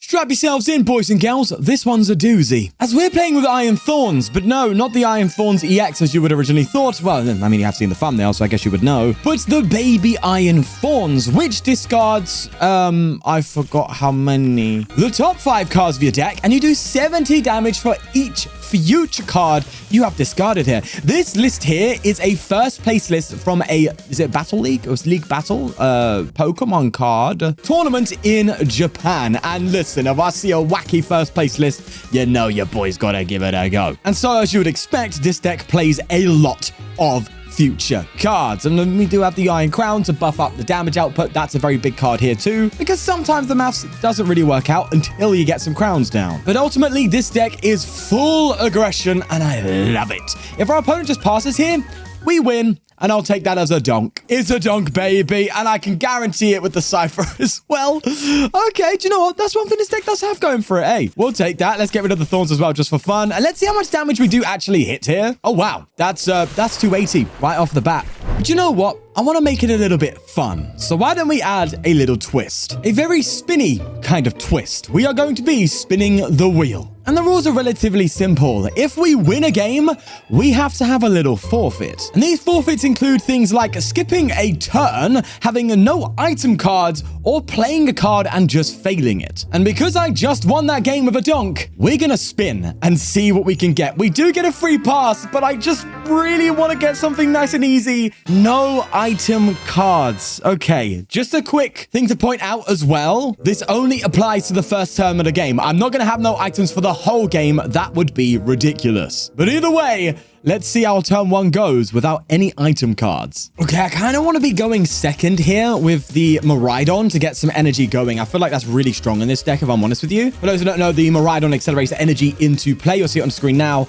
Strap yourselves in, boys and girls. This one's a doozy. As we're playing with Iron Thorns, but no, not the Iron Thorns EX as you would originally thought. Well, I mean, you have seen the thumbnail, so I guess you would know. But the baby Iron Thorns, which discards, I forgot how many. The top 5 cards of your deck, and you do 70 damage for each future card you have discarded here. This list here is a first place list from is it Battle League? It was League Battle, Pokemon card tournament in Japan. And listen, if I see a wacky first place list, you know your boy's gotta give it a go. And so as you would expect, this deck plays a lot of future cards. And then we do have the Iron Crown to buff up the damage output. That's a very big card here too, because sometimes the maths doesn't really work out until you get some crowns down. But ultimately, this deck is full aggression, and I love it. If our opponent just passes here, we win, and I'll take that as a donk. It's a donk, baby, and I can guarantee it with the Cypher as well. Okay, do you know what? That's one thing this deck does have going for it, eh? We'll take that. Let's get rid of the Thorns as well, just for fun. And let's see how much damage we do actually hit here. Oh, wow. That's 280 right off the bat. But you know what? I want to make it a little bit fun. So why don't we add a little twist? A very spinny kind of twist. We are going to be spinning the wheel. And the rules are relatively simple. If we win a game, we have to have a little forfeit. And these forfeits include things like skipping a turn, having no item cards, or playing a card and just failing it. And because I just won that game with a donk, we're gonna spin and see what we can get. We do get a free pass, but I just really want to get something nice and easy. No item cards. Okay, just a quick thing to point out as well. This only applies to the first turn of the game. I'm not gonna have no items for the whole game. That would be ridiculous. But either way, let's see how turn 1 goes without any item cards. Okay, I kind of want to be going second here with the Miraidon to get some energy going. I feel like that's really strong in this deck, if I'm honest with you. For those who don't know, the Miraidon accelerates the energy into play. You'll see it on the screen now.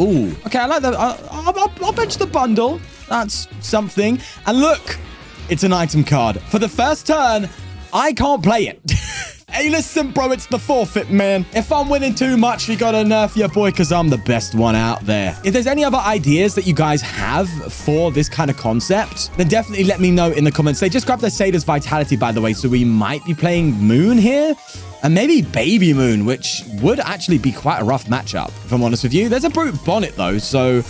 Ooh. Okay, I like that. I'll bench the bundle. That's something. And look, it's an item card. For the first turn, I can't play it. Hey, listen, bro, it's the forfeit, man. If I'm winning too much, you gotta nerf your boy because I'm the best one out there. If there's any other ideas that you guys have for this kind of concept, then definitely let me know in the comments. They just grabbed the Sada's Vitality, by the way, so we might be playing Moon here. And maybe Baby Moon, which would actually be quite a rough matchup, if I'm honest with you. There's a Brute Bonnet, though, so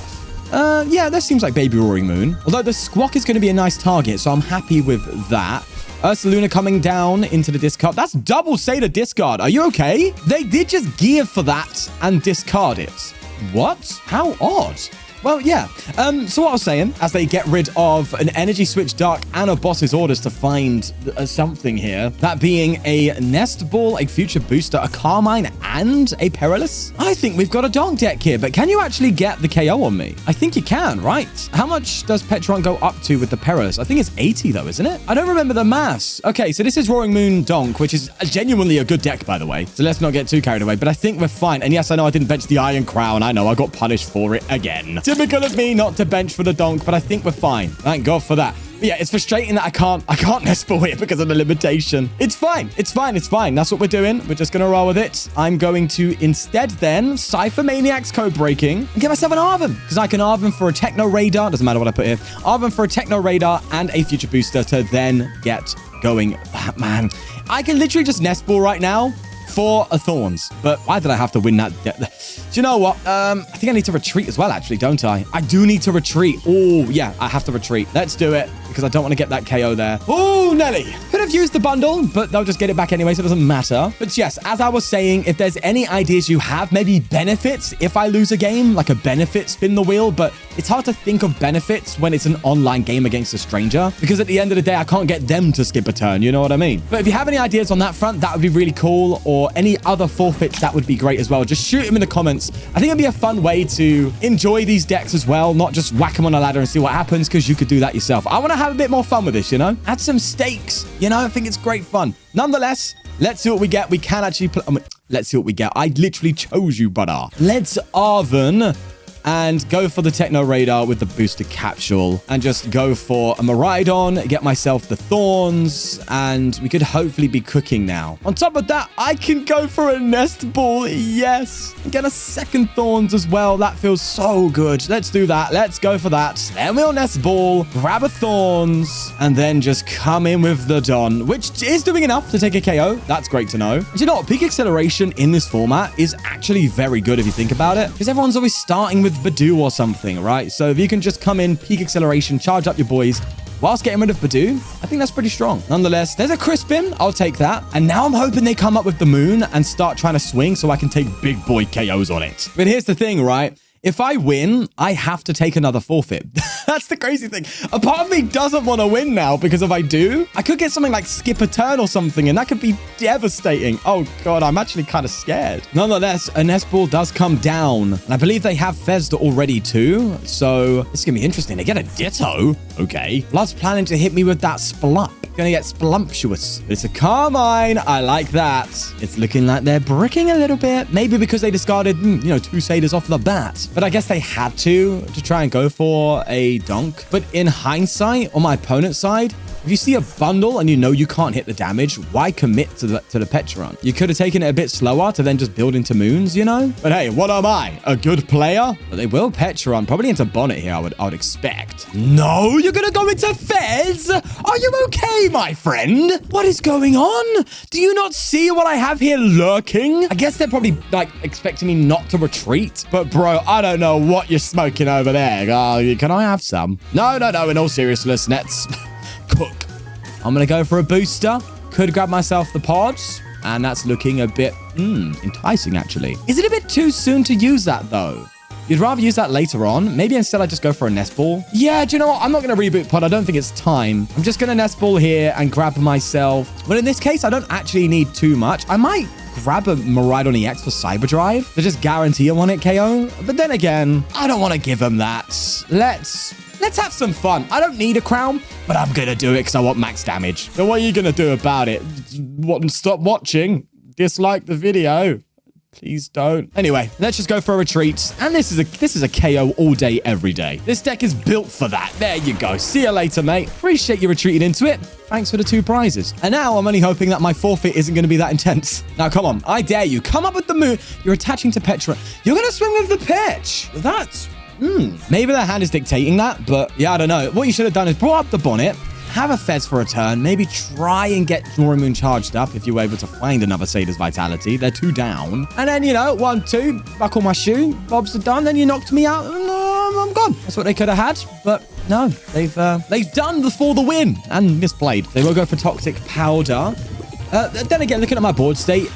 yeah, that seems like Baby Roaring Moon. Although the Squawk is going to be a nice target, so I'm happy with that. Ursaluna coming down into the discard. That's double Sada discard. Are you okay? They did just gear for that and discard it. What? How odd. Well, yeah. So what I was saying, as they get rid of an Energy Switch Dark and a Boss's Orders to find something here, that being a Nest Ball, a Future Booster, a Carmine, and a Perilous, I think we've got a donk deck here. But can you actually get the KO on me? I think you can, right? How much does Petron go up to with the Perilous? I think it's 80, though, isn't it? I don't remember the maths. Okay, so this is Roaring Moon Donk, which is genuinely a good deck, by the way. So let's not get too carried away. But I think we're fine. And yes, I know I didn't bench the Iron Crown. I know I got punished for it again. Typical of me not to bench for the donk, but I think we're fine. Thank God for that. But yeah, it's frustrating that I can't nest ball it because of the limitation. It's fine. It's fine. It's fine. That's what we're doing. We're just going to roll with it. I'm going to instead then Cypher Maniac's Code Breaking and get myself an Arven because I can Arven for a Techno Radar. Doesn't matter what I put here. Arven for a Techno Radar and a Future Booster to then get going. Man, I can literally just nest ball right now for a Thorns. But why did I have to win that? Do you know what? I think I need to retreat as well, actually, don't I? I do need to retreat. Oh, yeah, I have to retreat. Let's do it because I don't want to get that KO there. Oh, Nelly. Could have used the bundle, but they'll just get it back anyway, so it doesn't matter. But yes, as I was saying, if there's any ideas you have, maybe benefits if I lose a game, like a benefit spin the wheel, but it's hard to think of benefits when it's an online game against a stranger because at the end of the day, I can't get them to skip a turn, you know what I mean? But if you have any ideas on that front, that would be really cool, or any other forfeits, that would be great as well. Just shoot them in the comments. I think it'd be a fun way to enjoy these decks as well, not just whack them on a ladder and see what happens, because you could do that yourself. I want to have a bit more fun with this, you know? Add some stakes, you know? I think it's great fun. Nonetheless, let's see what we get. We can actually play. Let's see what we get. I literally chose you, brother. Let's Arven and go for the Techno Radar with the boosted capsule and just go for a Miraidon, get myself the Thorns, and we could hopefully be cooking now. On top of that, I can go for a Nest Ball. Yes. Get a second Thorns as well. That feels so good. Let's do that. Let's go for that. Then we'll Nest Ball, grab a Thorns, and then just come in with the Don, which is doing enough to take a KO. That's great to know. And you know what? Peak Acceleration in this format is actually very good if you think about it, because everyone's always starting with Badoo or something, right? So if you can just come in, Peak Acceleration, charge up your boys, whilst getting rid of Badoo, I think that's pretty strong. Nonetheless, there's a Crispin. I'll take that. And now I'm hoping they come up with the Moon and start trying to swing so I can take big boy KOs on it. But here's the thing, right? If I win, I have to take another forfeit. That's the crazy thing. A part of me doesn't want to win now, because if I do, I could get something like skip a turn or something, and that could be devastating. Oh God, I'm actually kind of scared. Nonetheless, a Nest Ball does come down, and I believe they have Fezd already too, so this is going to be interesting. They get a Ditto. Okay. Blood's planning to hit me with that Splump. Gonna get Splumptuous. It's a Carmine. I like that. It's looking like they're bricking a little bit. Maybe because they discarded, you know, 2 Satyrs off the bat. But I guess they had to try and go for a Donk. But in hindsight, on my opponent's side, if you see a bundle and you know you can't hit the damage, why commit to the Petron? You could have taken it a bit slower to then just build into moons, you know? But hey, what am I? A good player? But they will Petron, probably into Bonnet here, I would expect. No, you're gonna go into Fez? Are you okay, my friend? What is going on? Do you not see what I have here lurking? I guess they're probably like expecting me not to retreat. But bro, I don't know what you're smoking over there. Can I have some? No, in all seriousness, Nets. Cook. I'm going to go for a booster. Could grab myself the pods. And that's looking a bit enticing, actually. Is it a bit too soon to use that, though? You'd rather use that later on. Maybe instead I just go for a Nest Ball. Yeah, do you know what? I'm not going to reboot pod. I don't think it's time. I'm just going to Nest Ball here and grab myself. Well, in this case, I don't actually need too much. I might grab a Miraidon EX for Cyber Drive to just guarantee a 1-hit KO. But then again, I don't want to give him that. Let's have some fun. I don't need a crown, but I'm going to do it because I want max damage. So what are you going to do about it? Stop watching. Dislike the video. Please don't. Anyway, let's just go for a retreat. And this is a KO all day, every day. This deck is built for that. There you go. See you later, mate. Appreciate you retreating into it. Thanks for the 2 prizes. And now I'm only hoping that my forfeit isn't going to be that intense. Now, come on. I dare you. Come up with the Moon. You're attaching to Petra. You're going to swing with the pitch. That's... Maybe their hand is dictating that, but yeah, I don't know. What you should have done is brought up the Bonnet, have a Fez for a turn, maybe try and get Moon charged up if you were able to find another Satyrs Vitality. They're 2 down. And then, you know, 1, 2, buckle my shoe, Bob's done, then you knocked me out, and I'm gone. That's what they could have had, but no, they've done before the win and misplayed. They will go for Toxic Powder. Then again, looking at my board state,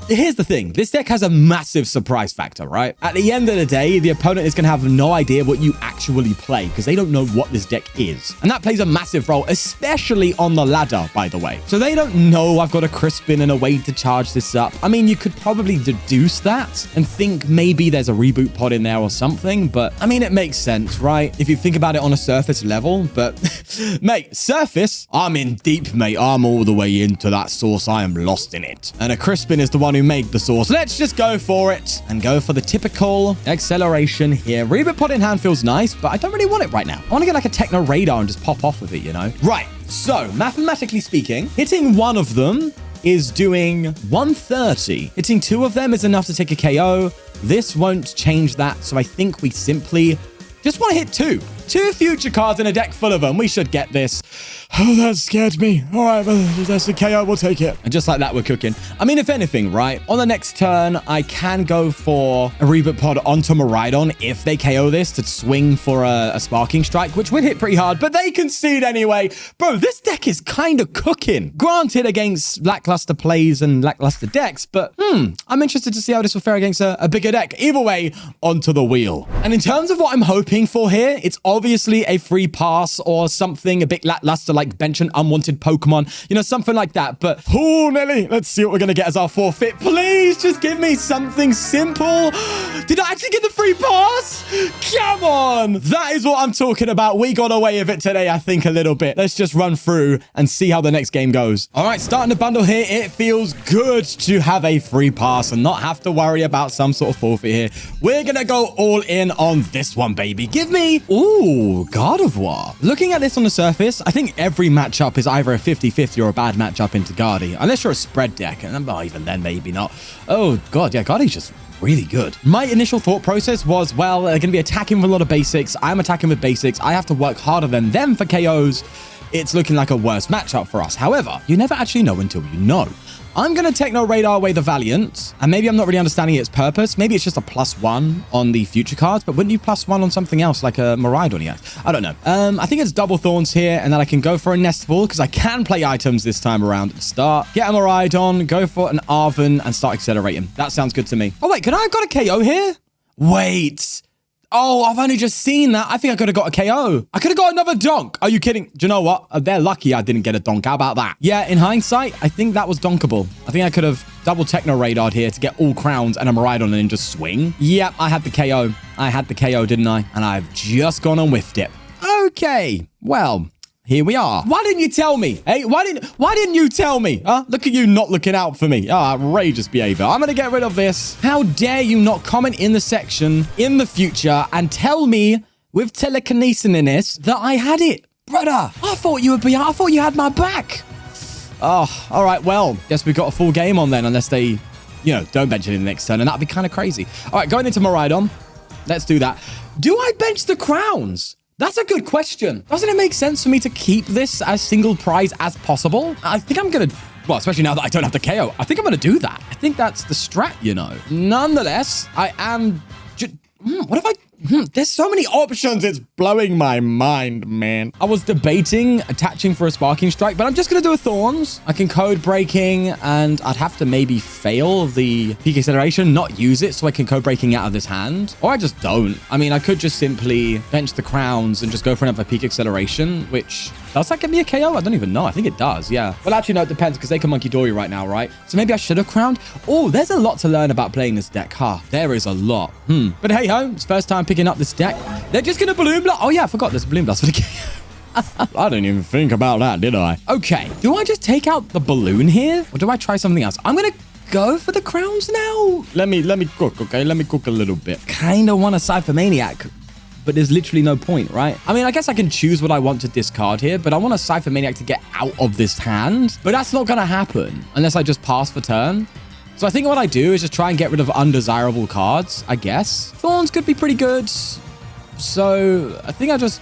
here's the thing. This deck has a massive surprise factor, right? At the end of the day, the opponent is going to have no idea what you actually play because they don't know what this deck is. And that plays a massive role, especially on the ladder, by the way. So they don't know I've got a Crispin and a way to charge this up. I mean, you could probably deduce that and think maybe there's a reboot pod in there or something. But I mean, it makes sense, right? If you think about it on a surface level. But mate, surface, I'm in deep, mate. I'm all the way into that sauce. I am lost in it. And a Crispin is the one who made the sauce. Let's just go for it and go for the typical acceleration here. Reboot pod in hand feels nice, but I don't really want it right now. I want to get like a Techno Radar and just pop off with it, you know? Right. So mathematically speaking, hitting one of them is doing 130. Hitting 2 of them is enough to take a KO. This won't change that. So I think we simply just want to hit 2. 2 future cards in a deck full of them. We should get this. Oh, that scared me. All right, that's a KO. We'll take it. And just like that, we're cooking. I mean, if anything, right? On the next turn, I can go for a reboot pod onto Miraidon if they KO this to swing for a Sparking Strike, which would hit pretty hard, but they concede anyway. Bro, this deck is kind of cooking. Granted, against lackluster plays and lackluster decks, but I'm interested to see how this will fare against a bigger deck. Either way, onto the wheel. And in terms of what I'm hoping for here, it's obviously a free pass or something a bit lackluster, like bench an unwanted Pokemon, you know, something like that. But, oh, Nelly, let's see what we're going to get as our forfeit. Please just give me something simple. Did I actually get the free pass? Come on. That is what I'm talking about. We got away with it today, I think, a little bit. Let's just run through and see how the next game goes. All right, starting the bundle here. It feels good to have a free pass and not have to worry about some sort of forfeit here. We're going to go all in on this one, baby. Give me, ooh, Gardevoir. Looking at this on the surface, I think every matchup is either a 50-50 or a bad matchup into Gardy, unless you're a spread deck. And even then, maybe not. Oh, God, yeah, Gardy's just really good. My initial thought process was, well, they're going to be attacking with a lot of basics. I'm attacking with basics. I have to work harder than them for KOs. It's looking like a worse matchup for us. However, you never actually know until you know. I'm going to Techno Radar away the Valiant, and maybe I'm not really understanding its purpose. Maybe it's just a +1 on the future cards, but wouldn't you +1 on something else like a Miraidon yet? I don't know. I think it's double Thorns here, and then I can go for a Nest Ball because I can play items this time around at the start. Get a Miraidon, go for an Arven, and start accelerating. That sounds good to me. Oh, wait, could I have got a KO here? Wait. Oh, I've only just seen that. I think I could have got a KO. I could have got another donk. Are you kidding? Do you know what? They're lucky I didn't get a donk. How about that? Yeah, in hindsight, I think that was donkable. I think I could have double Techno Radared here to get all crowns and a Miraidon and then just swing. Yep, I had the KO. I had the KO, didn't I? And I've just gone and whiffed it. Okay, well, here we are. Why didn't you tell me? Hey, why didn't you tell me? Huh? Look at you not looking out for me. Oh, outrageous behavior. I'm going to get rid of this. How dare you not comment in the section in the future and tell me with telekinesis that I had it? Brother, I thought you had my back. Oh, all right. Well, guess we got a full game on then, unless they, you know, don't bench it in the next turn. And that'd be kind of crazy. All right, going into Miraidon. Let's do that. Do I bench the crowns? That's a good question. Doesn't it make sense for me to keep this as single prize as possible? I think I'm going to, well, especially now that I don't have the KO, I think I'm going to do that. I think that's the strat, you know. Nonetheless, I am, what if I, there's so many options. It's blowing my mind, man. I was debating attaching for a Sparking Strike, but I'm just going to do a Thorns. I can Code Breaking, and I'd have to maybe fail the Peak Acceleration, not use it, so I can Code Breaking out of this hand. Or I just don't. I mean, I could just simply bench the crowns and just go for another Peak Acceleration, which... does that get me a KO? I don't even know. I think it does, yeah. Well, actually, no, it depends because they can Monkey Dory right now, right? So maybe I should have crowned. Oh, there's a lot to learn about playing this deck, huh? There is a lot. But hey ho, it's first time picking up this deck. They're just going to Balloon Blast. Oh, yeah, I forgot there's a Balloon Blast for the KO. I didn't even think about that, did I? Okay, do I just take out the balloon here? Or do I try something else? I'm going to go for the crowns now. Let me cook, okay? Let me cook a little bit. Kind of want a Cypher Maniac, but there's literally no point, right? I mean, I guess I can choose what I want to discard here, but I want a Cypher Maniac to get out of this hand. But that's not going to happen unless I just pass for turn. So I think what I do is just try and get rid of undesirable cards, I guess. Thorns could be pretty good. So I think I just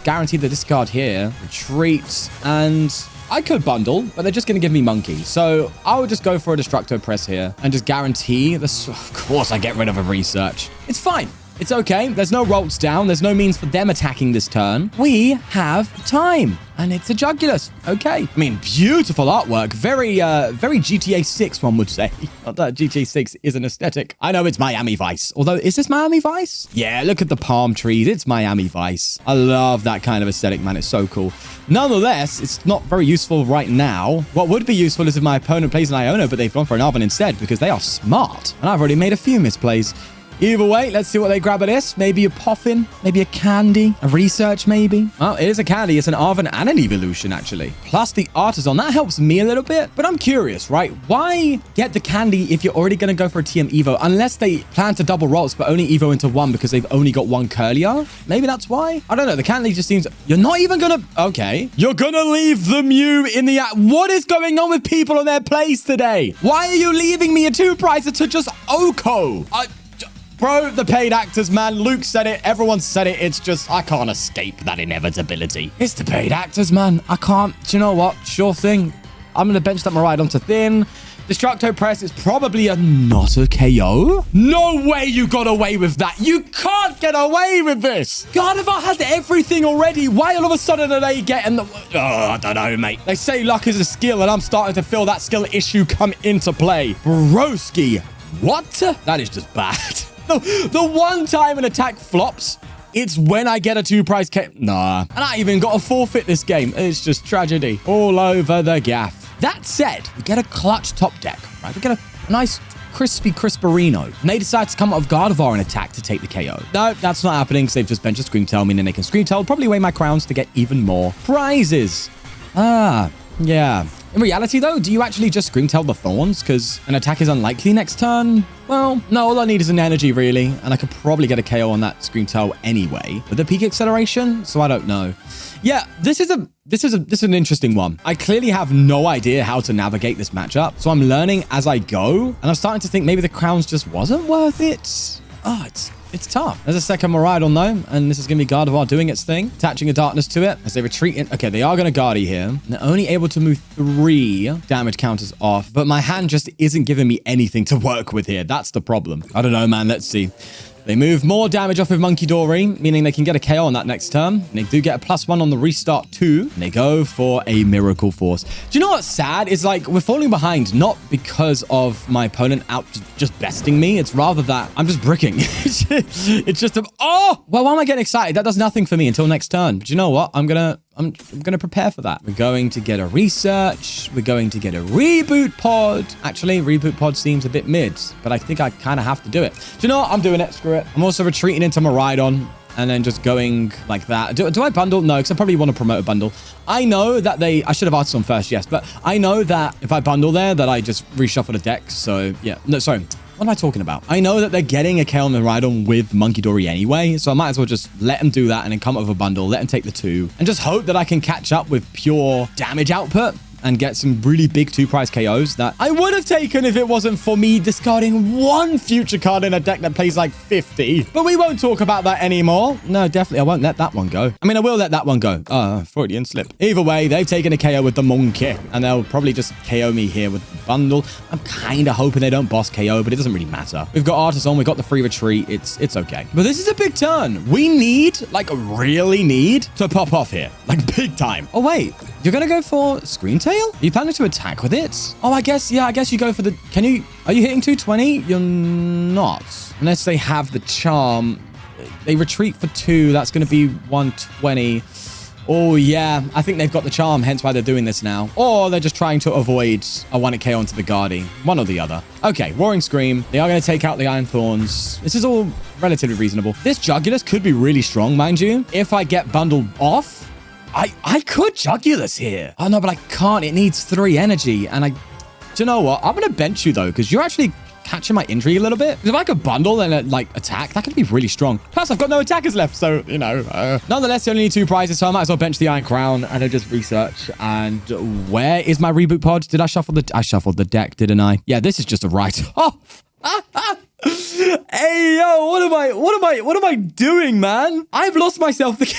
guarantee the discard here. Retreat, and I could bundle, but they're just going to give me Monkey. So I would just go for a Destructo Press here and just guarantee this. Of course, I get rid of a Research. It's fine. It's okay. There's no Rolts down. There's no means for them attacking this turn. We have time. And it's a Jugulus. Okay. I mean, beautiful artwork. Very GTA 6, one would say. Not that GTA 6 is an aesthetic. I know it's Miami Vice. Although, is this Miami Vice? Yeah, look at the palm trees. It's Miami Vice. I love that kind of aesthetic, man. It's so cool. Nonetheless, it's not very useful right now. What would be useful is if my opponent plays an Iono, but they've gone for an Arven instead because they are smart. And I've already made a few misplays. Either way, let's see what they grab at this. Maybe a Poffin, maybe a Candy, a Research maybe. Oh, it is a Candy. It's an Arven and an Evolution, actually. Plus the Artisan. That helps me a little bit. But I'm curious, right? Why get the Candy if you're already going to go for a TM Evo? Unless they plan to double Rolts, but only Evo into one because they've only got one Curlier? Maybe that's why? I don't know. The Candy just seems... You're not even going to... Okay. You're going to leave the Mew in the... What is going on with people on their plays today? Why are you leaving me a 2-pricer to just Oko? Bro, the paid actors, man. Luke said it. Everyone said it. It's just, I can't escape that inevitability. It's the paid actors, man. I can't. Do you know what? Sure thing. I'm going to bench that Miraidon to thin. Destructo Press is probably not a KO. No way you got away with that. You can't get away with this. Gardevoir has everything already. Why all of a sudden are they getting the... Oh, I don't know, mate. They say luck is a skill, and I'm starting to feel that skill issue come into play. Broski. What? That is just bad. The one time an attack flops It's when I get a 2-prize KO. Nah. And I even got to forfeit this game. It's just tragedy all over the gaff. That said, we get a clutch top deck, right? We get a nice crispy Crisperino. And they decide to come out of Gardevoir and attack to take the KO. No, that's not happening because they've just benched a Scream Tail, meaning they can Scream Tail, probably weigh my crowns to get even more prizes. Ah, yeah. In reality, though, do you actually just Scream Tail the Thorns because an attack is unlikely next turn? Well, no, all I need is an energy, really, and I could probably get a KO on that Scream Tail anyway with the peak acceleration, so I don't know. Yeah, this is an interesting one. I clearly have no idea how to navigate this matchup, so I'm learning as I go, and I'm starting to think maybe the crowns just wasn't worth it. Oh, it's tough. There's a second Miraidon though, and this is going to be Gardevoir doing its thing, attaching a darkness to it as they retreat in. Okay, they are going to Guardy here. And they're only able to move 3 damage counters off, but my hand just isn't giving me anything to work with here. That's the problem. I don't know, man. Let's see. They move more damage off with Monkey Dory, meaning they can get a KO on that next turn. And they do get a +1 on the restart too. And they go for a Miracle Force. Do you know what's sad? It's like we're falling behind, not because of my opponent out just besting me. It's rather that I'm just bricking. It's just oh, well, why am I getting excited? That does nothing for me until next turn. But you know what? I'm gonna prepare for that. We're going to get a research. We're going to get a reboot pod. Actually, reboot pod seems a bit mid, but I think I kind of have to do it. Do you know what? I'm doing it. Screw it. I'm also retreating into Miraidon and then just going like that. Do I bundle? No, because I probably want to promote a bundle. I know that I should have asked on first, yes, but I know that if I bundle there, that I just reshuffle the deck. So yeah, no, sorry. What am I talking about? I know that they're getting a KO Miraidon with Monkey Dory anyway, so I might as well just let them do that and then come up with a bundle, let them take the 2, and just hope that I can catch up with pure damage output and get some really big 2-prize KOs that I would have taken if it wasn't for me discarding 1 future card in a deck that plays like 50. But we won't talk about that anymore. No, definitely, I won't let that one go. I mean, I will let that one go. Freudian slip. Either way, they've taken a KO with the Monkey, and they'll probably just KO me here with the bundle. I'm kind of hoping they don't boss KO, but it doesn't really matter. We've got Artis on, we've got the free retreat. It's okay. But this is a big turn. We need, like, really need to pop off here. Like, big time. Oh, wait. You're going to go for Scream Tail? Are you planning to attack with it? Oh, I guess you go for the... Are you hitting 220? You're not. Unless they have the charm. They retreat for 2. That's going to be 120. Oh, yeah. I think they've got the charm, hence why they're doing this now. Or they're just trying to avoid a 1-hit KO onto the Guardy. One or the other. Okay, Roaring Scream. They are going to take out the Iron Thorns. This is all relatively reasonable. This Jugulus could be really strong, mind you. If I get bundled off... I could Jugulus here. Oh, no, but I can't. It needs 3 energy. And do you know what? I'm going to bench you, though, because you're actually catching my injury a little bit. If I could bundle and, like, attack, that could be really strong. Plus, I've got no attackers left, so, you know. Nonetheless, you only need 2 prizes, so I might as well bench the Iron Crown and just research. And where is my reboot pod? Did I shuffle I shuffled the deck, didn't I? Yeah, this is just a write-off. Hey, yo, what am I doing, man? I've lost myself the game.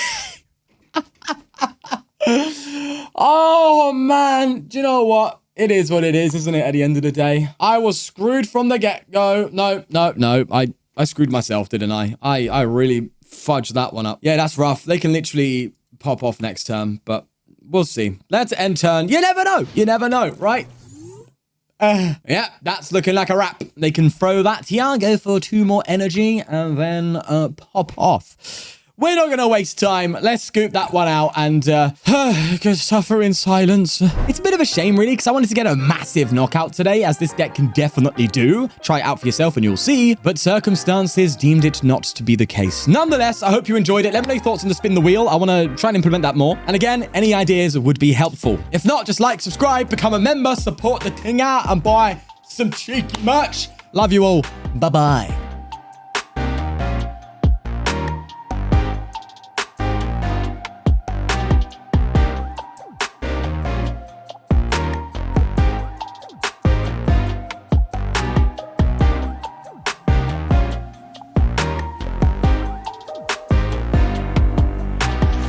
Oh, man. Do you know what? It is what it is, isn't it, at the end of the day? I was screwed from the get-go. No. I screwed myself, didn't I? I really fudged that one up. Yeah, that's rough. They can literally pop off next turn, but we'll see. Let's end turn. You never know. You never know, right? Yeah, that's looking like a wrap. They can throw that here, go for 2 more energy, and then pop off. We're not going to waste time. Let's scoop that one out and suffer in silence. It's a bit of a shame, really, because I wanted to get a massive knockout today, as this deck can definitely do. Try it out for yourself and you'll see. But circumstances deemed it not to be the case. Nonetheless, I hope you enjoyed it. Let me know your thoughts on the spin the wheel. I want to try and implement that more. And again, any ideas would be helpful. If not, just like, subscribe, become a member, support the king out, and buy some cheeky merch. Love you all. Bye-bye.